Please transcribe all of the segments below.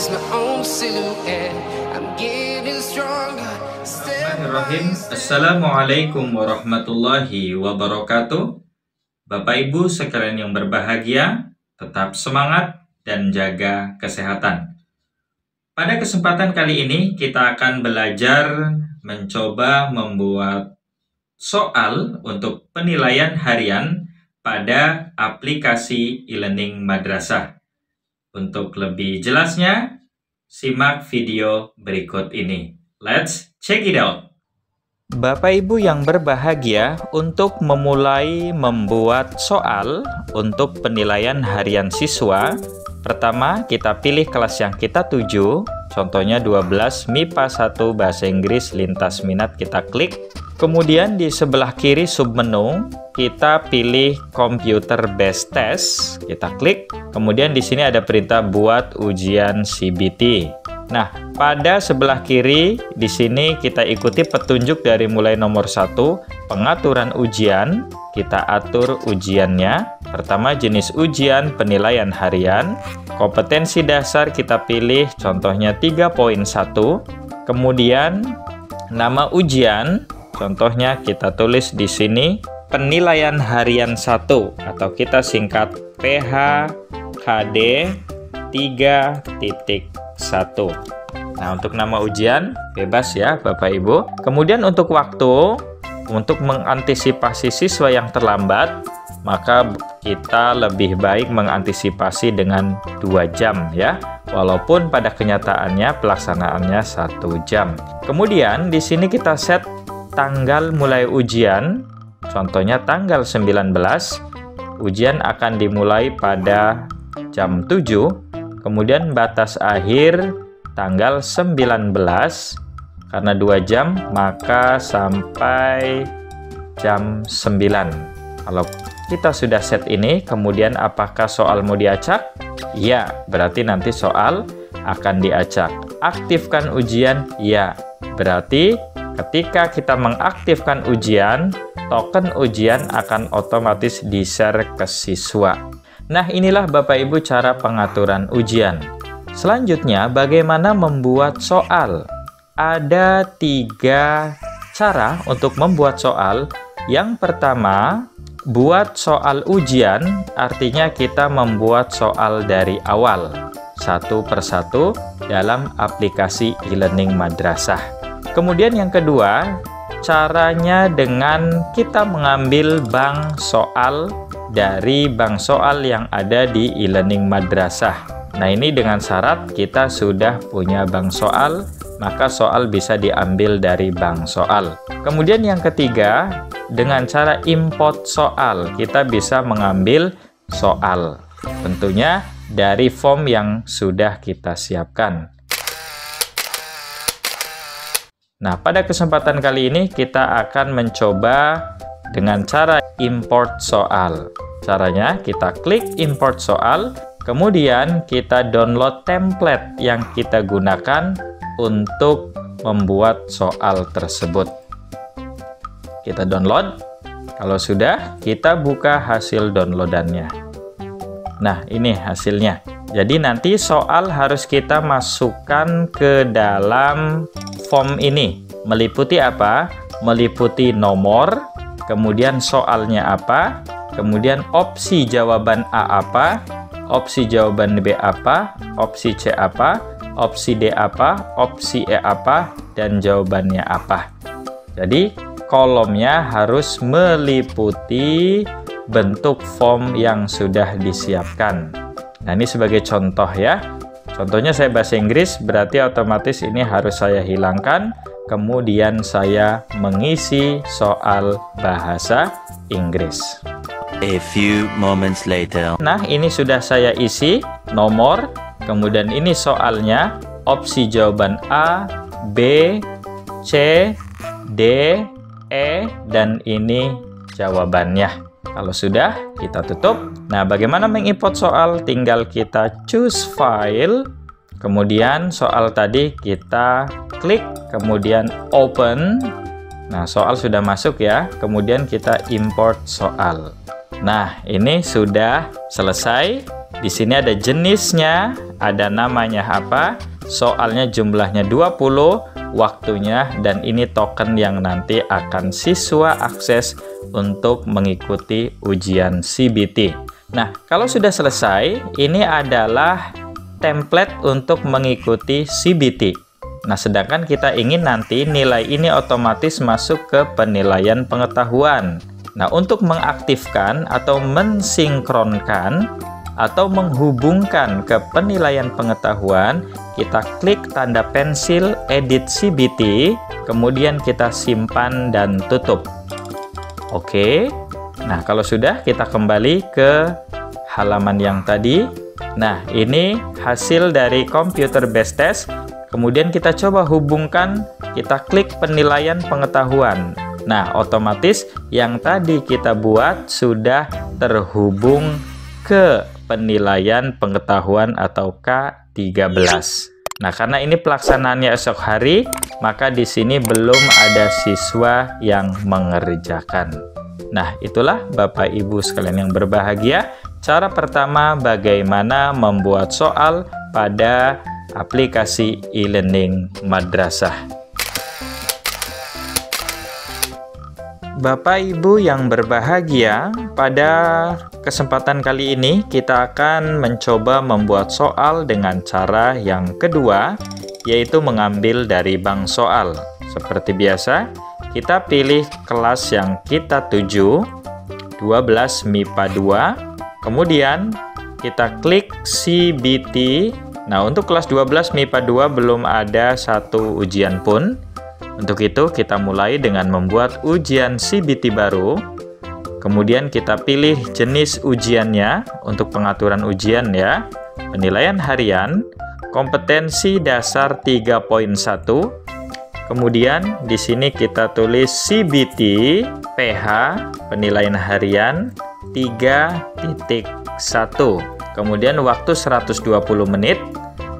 chase my own silhouette. I'm getting stronger. Bismillahirrahmanirrahim. Assalamualaikum warahmatullahi wabarakatuh. Bapak Ibu sekalian yang berbahagia, tetap semangat dan jaga kesehatan. Pada kesempatan kali ini kita akan belajar mencoba membuat soal untuk penilaian harian pada aplikasi e-learning madrasah. Untuk lebih jelasnya, simak video berikut ini. Let's check it out. Bapak Ibu yang berbahagia, untuk memulai membuat soal untuk penilaian harian siswa, pertama kita pilih kelas yang kita tuju, contohnya 12 MIPA 1 Bahasa Inggris lintas minat, kita klik. Kemudian di sebelah kiri submenu kita pilih Computer Based Test, kita klik. Kemudian di sini ada perintah buat ujian CBT. Nah, pada sebelah kiri di sini kita ikuti petunjuk dari mulai nomor 1, pengaturan ujian. Kita atur ujiannya. Pertama, jenis ujian penilaian harian. Kompetensi dasar kita pilih contohnya 3.1. Kemudian nama ujian, contohnya kita tulis di sini penilaian harian 1 atau kita singkat PHKD 3.1. Nah, untuk nama ujian bebas ya Bapak Ibu. Kemudian untuk waktu, untuk mengantisipasi siswa yang terlambat, maka kita lebih baik mengantisipasi dengan 2 jam ya. Walaupun pada kenyataannya pelaksanaannya 1 jam. Kemudian di sini kita set tanggal mulai ujian. Contohnya tanggal 19. Ujian akan dimulai pada jam 7. Kemudian batas akhir tanggal 19, karena 2 jam maka sampai jam 9. Kalau kita sudah set ini, kemudian apakah soal mau diacak? Ya, berarti nanti soal akan diacak. Aktifkan ujian? Ya, berarti ketika kita mengaktifkan ujian, token ujian akan otomatis di-share ke siswa. Nah, inilah Bapak Ibu cara pengaturan ujian. Selanjutnya, bagaimana membuat soal? Ada 3 cara untuk membuat soal. Yang pertama, buat soal ujian, artinya kita membuat soal dari awal, satu persatu dalam aplikasi e-learning madrasah. Kemudian yang kedua, caranya dengan kita mengambil bank soal dari bank soal yang ada di e-learning madrasah. Nah, ini dengan syarat kita sudah punya bank soal, maka soal bisa diambil dari bank soal. Kemudian yang ketiga, dengan cara import soal, kita bisa mengambil soal. Tentunya dari form yang sudah kita siapkan. Nah, pada kesempatan kali ini kita akan mencoba dengan cara import soal. Caranya kita klik import soal, kemudian kita download template yang kita gunakan untuk membuat soal tersebut. Kita download. Kalau sudah, kita buka hasil downloadannya. Nah, ini hasilnya. Jadi nanti soal harus kita masukkan ke dalam form ini. Meliputi apa? Meliputi nomor, kemudian soalnya apa, kemudian opsi jawaban A apa, opsi jawaban B apa, opsi C apa, opsi D apa, opsi E apa, dan jawabannya apa. Jadi kolomnya harus meliputi bentuk form yang sudah disiapkan. Nah, ini sebagai contoh ya. Contohnya saya bahasa Inggris, berarti otomatis ini harus saya hilangkan. Kemudian saya mengisi soal bahasa Inggris. A few moments later. Nah, ini sudah saya isi nomor, kemudian ini soalnya, opsi jawaban A, B, C, D, E, dan ini jawabannya. Kalau sudah, kita tutup. Nah, bagaimana mengimport soal? Tinggal kita choose file, kemudian soal tadi kita klik, kemudian open. Nah, soal sudah masuk ya, kemudian kita import soal. Nah, ini sudah selesai. Di sini ada jenisnya, ada namanya apa, soalnya jumlahnya 20, waktunya, dan ini token yang nanti akan siswa akses untuk mengikuti ujian CBT. Nah, kalau sudah selesai, ini adalah template untuk mengikuti CBT. Nah, sedangkan kita ingin nanti nilai ini otomatis masuk ke penilaian pengetahuan. Nah, untuk mengaktifkan atau mensinkronkan atau menghubungkan ke penilaian pengetahuan, kita klik tanda pensil edit CBT, kemudian kita simpan dan tutup. Oke. Nah, kalau sudah, kita kembali ke halaman yang tadi. Nah, ini hasil dari computer based test. Kemudian kita coba hubungkan, kita klik penilaian pengetahuan. Nah, otomatis yang tadi kita buat sudah terhubung ke penilaian pengetahuan atau K13. Nah, karena ini pelaksanaannya esok hari, maka di sini belum ada siswa yang mengerjakan. Nah, itulah Bapak Ibu sekalian yang berbahagia, cara pertama bagaimana membuat soal pada aplikasi e-learning madrasah. Bapak Ibu yang berbahagia, pada kesempatan kali ini kita akan mencoba membuat soal dengan cara yang kedua, yaitu mengambil dari bank soal. Seperti biasa, kita pilih kelas yang kita tuju, 12 MIPA 2, kemudian kita klik CBT. Nah, untuk kelas 12 MIPA 2 belum ada satu ujian pun. Untuk itu, kita mulai dengan membuat ujian CBT baru. Kemudian kita pilih jenis ujiannya untuk pengaturan ujian ya. Penilaian harian, kompetensi dasar 3.1. Kemudian di sini kita tulis CBT PH penilaian harian 3.1. Kemudian waktu 120 menit.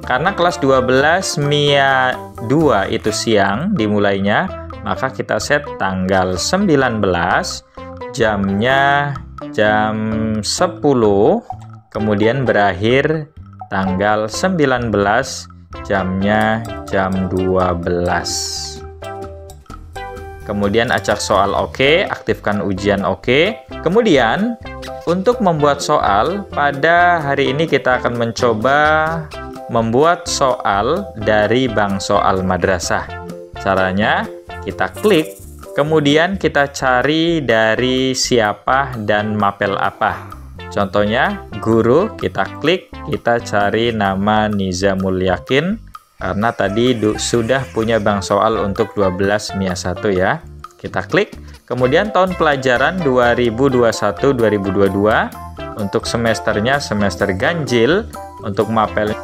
Karena kelas 12 MIA 2 itu siang dimulainya, maka kita set tanggal 19, jamnya jam 10, kemudian berakhir tanggal 19, jamnya jam 12. Kemudian acak soal oke, aktifkan ujian oke. Kemudian untuk membuat soal, pada hari ini kita akan mencoba membuat soal dari bank soal madrasah. Caranya kita klik, kemudian kita cari dari siapa dan mapel apa. Contohnya guru, kita klik, kita cari nama Nizamul Yakin, karena tadi sudah punya bank soal untuk 12 MIA 1 ya. Kita klik, kemudian tahun pelajaran 2021-2022, untuk semesternya semester ganjil, untuk mapel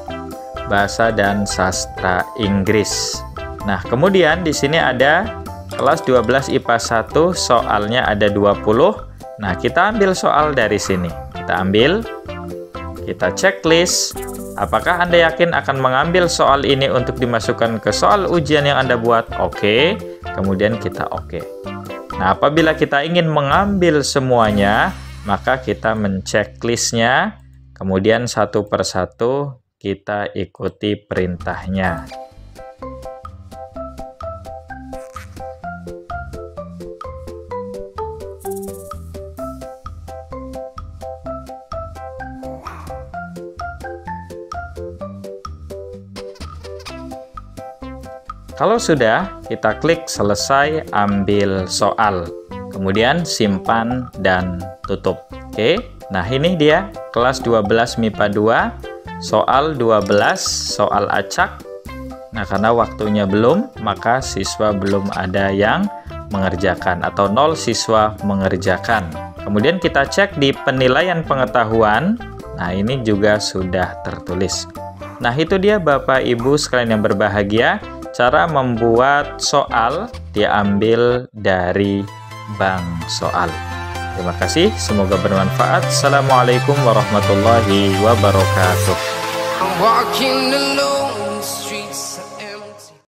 bahasa dan sastra Inggris. Nah, kemudian di sini ada kelas 12 IPA 1, soalnya ada 20. Nah, kita ambil soal dari sini. Kita ambil, kita checklist. Apakah Anda yakin akan mengambil soal ini untuk dimasukkan ke soal ujian yang Anda buat? Oke. Kemudian kita oke. Nah, apabila kita ingin mengambil semuanya, maka kita mencecklistnya. Kemudian satu persatu kita ikuti perintahnya. Kalau sudah, kita klik selesai, ambil soal. Kemudian simpan dan tutup. Oke, nah ini dia kelas 12 MIPA 2, soal 12, soal acak. Nah, karena waktunya belum, maka siswa belum ada yang mengerjakan atau 0 siswa mengerjakan. Kemudian kita cek di penilaian pengetahuan. Nah, ini juga sudah tertulis. Nah, itu dia Bapak Ibu sekalian yang berbahagia, cara membuat soal diambil dari bank soal. Terima kasih, semoga bermanfaat. Assalamualaikum warahmatullahi wabarakatuh.